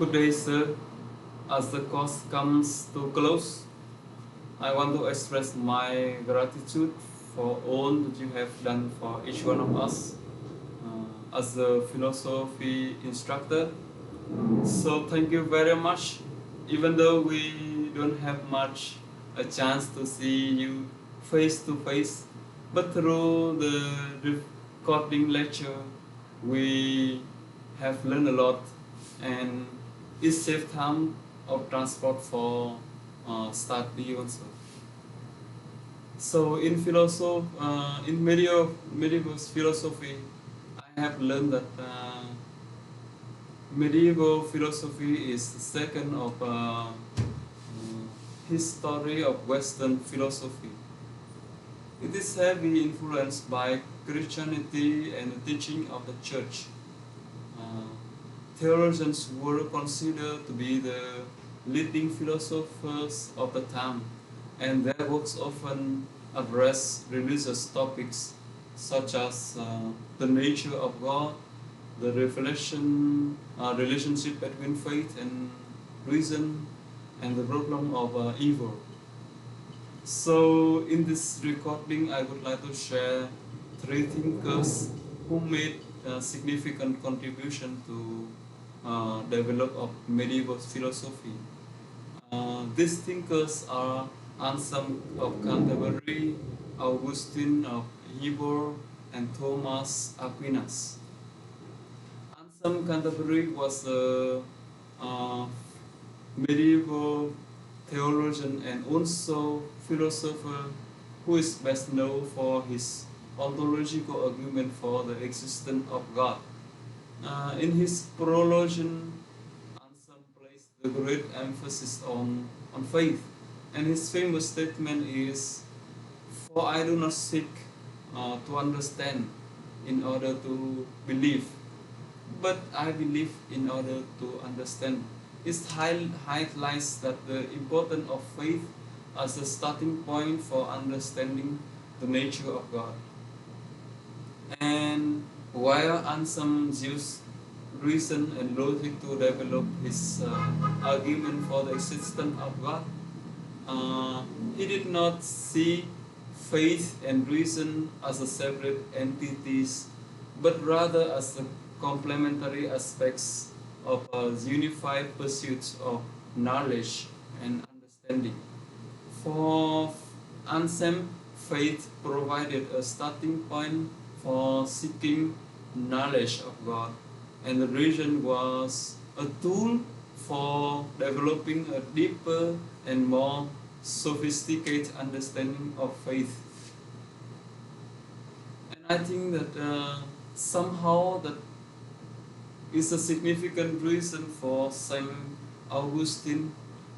Good day, sir. As the course comes to close, I want to express my gratitude for all that you have done for each one of us as a philosophy instructor. So thank you very much. Even though we don't have much a chance to see you face to face, but through the recording lecture, we have learned a lot, and it saves time of transport for study also. So in medieval philosophy, I have learned that medieval philosophy is the second of history of Western philosophy. It is heavily influenced by Christianity and the teaching of the Church. Uh, Theologians were considered to be the leading philosophers of the time, and their works often address religious topics such as the nature of God, the relationship between faith and reason, and the problem of evil. So, in this recording, I would like to share three thinkers who made a significant contribution to develop of medieval philosophy. These thinkers are Anselm of Canterbury, Augustine of Hippo, and Thomas Aquinas. Anselm Canterbury was a uh, medieval theologian and also philosopher who is best known for his ontological argument for the existence of God. In his prologian, Anselm placed the great emphasis on faith, and his famous statement is, "For I do not seek to understand in order to believe, but I believe in order to understand." It highlights that the importance of faith as a starting point for understanding the nature of God. And while Anselm used reason and logic to develop his argument for the existence of God, he did not see faith and reason as a separate entities, but rather as the complementary aspects of a unified pursuit of knowledge and understanding. For Anselm, faith provided a starting point for seeking knowledge of God, and the reason was a tool for developing a deeper and more sophisticated understanding of faith. And I think that somehow that is a significant reason for Saint Augustine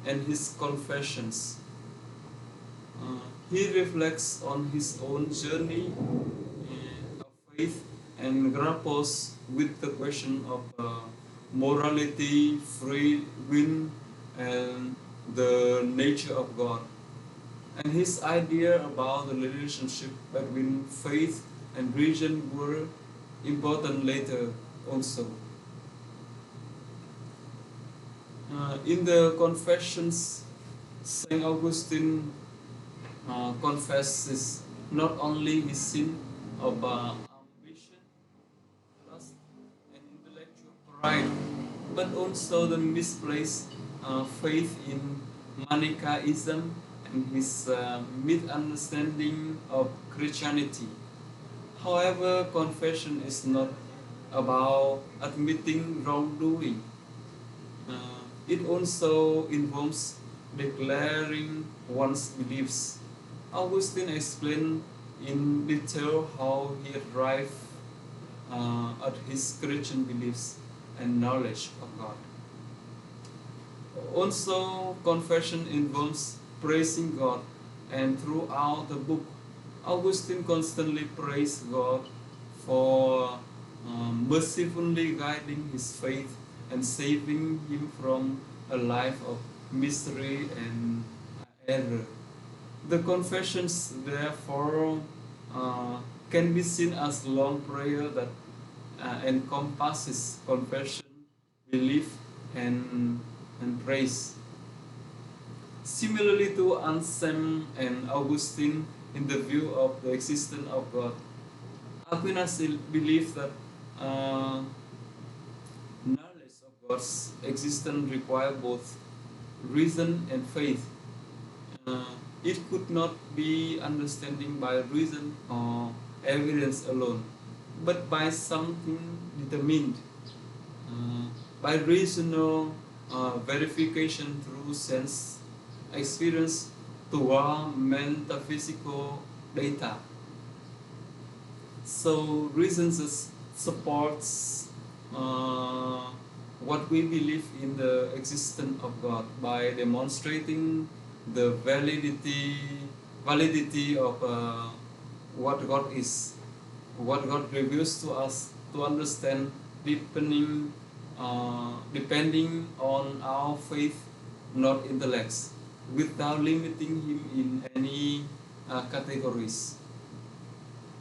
and his confessions. Uh, he reflects on his own journey of faith and grapples with the question of morality, free will, and the nature of God. And his idea about the relationship between faith and reason were important later also. In the Confessions, Saint Augustine confesses not only his sin of ambition, lust, and intellectual pride, but also the misplaced faith in Manichaeism and his misunderstanding of Christianity. However, confession is not about admitting wrongdoing. It also involves declaring one's beliefs. Augustine explained in detail how he arrived at his Christian beliefs and knowledge of God. Also, confession involves praising God, and throughout the book, Augustine constantly praised God for mercifully guiding his faith and saving him from a life of misery and error. The confessions, therefore, can be seen as long prayer that encompasses confession, belief, and, and praise. Similarly to Anselm and Augustine, in the view of the existence of God, Aquinas believed that knowledge of God's existence requires both reason and faith. It could not be understanding by reason or evidence alone, but by something determined, uh, by reasonable verification through sense experience toward metaphysical data. So reasons supports what we believe in the existence of God by demonstrating the validity of what God is, what God reveals to us to understand, depending on our faith, not intellects, without limiting Him in any categories.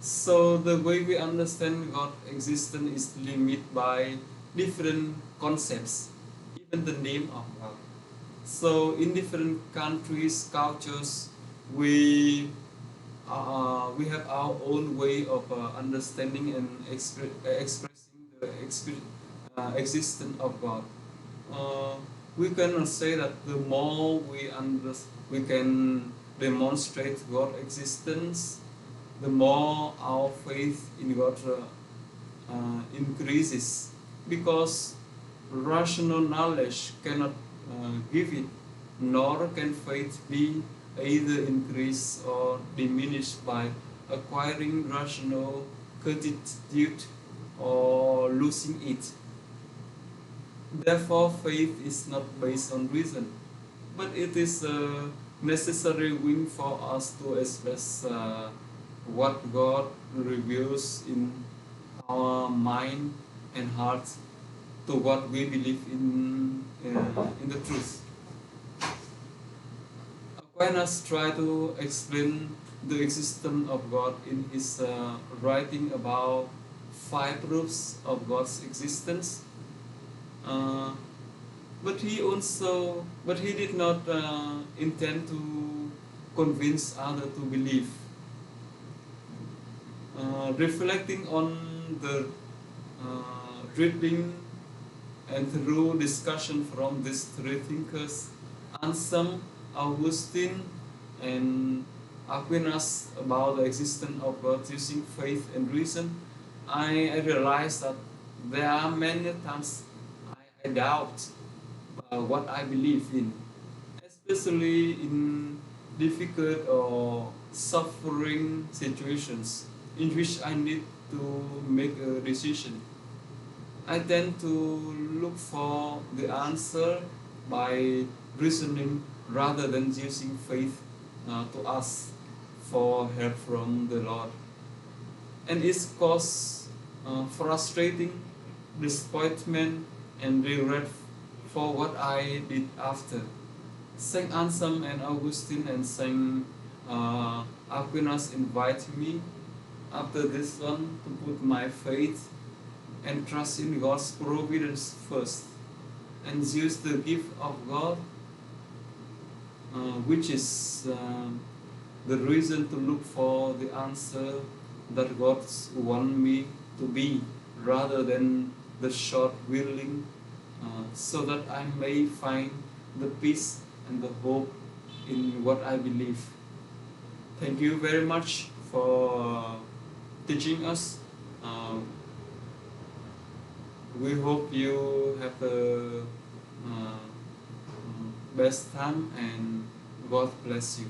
So the way we understand God's existence is limited by different concepts, even the name of God. So in different countries, cultures, we have our own way of understanding and expressing the existence of God. Uh, we cannot say that the more we can demonstrate God's existence, the more our faith in God increases, because rational knowledge cannot give it, nor can faith be either increased or diminished by acquiring rational certitude or losing it. Therefore, faith is not based on reason, but it is a necessary wing for us to express what God reveals in our mind and heart to what we believe in the truth. Aquinas tried to explain the existence of God in his writing about 5 proofs of God's existence. Uh, but he did not intend to convince others to believe. Reflecting on the reading and through discussion from these 3 thinkers, Anselm, Augustine, and Aquinas, about the existence of God using faith and reason, I realized that there are many times I doubt what I believe in, especially in difficult or suffering situations in which I need to make a decision. I tend to look for the answer by reasoning rather than using faith to ask for help from the Lord. And it causes frustrating disappointment and regret for what I did after. Saint Anselm and Augustine and Saint Aquinas invite me after this one to put my faith and trust in God's providence first, and use the gift of God, which is the reason to look for the answer that God wants me to be, rather than the short willing, so that I may find the peace and the hope in what I believe. Thank you very much for teaching us. We hope you have the best time, and God bless you.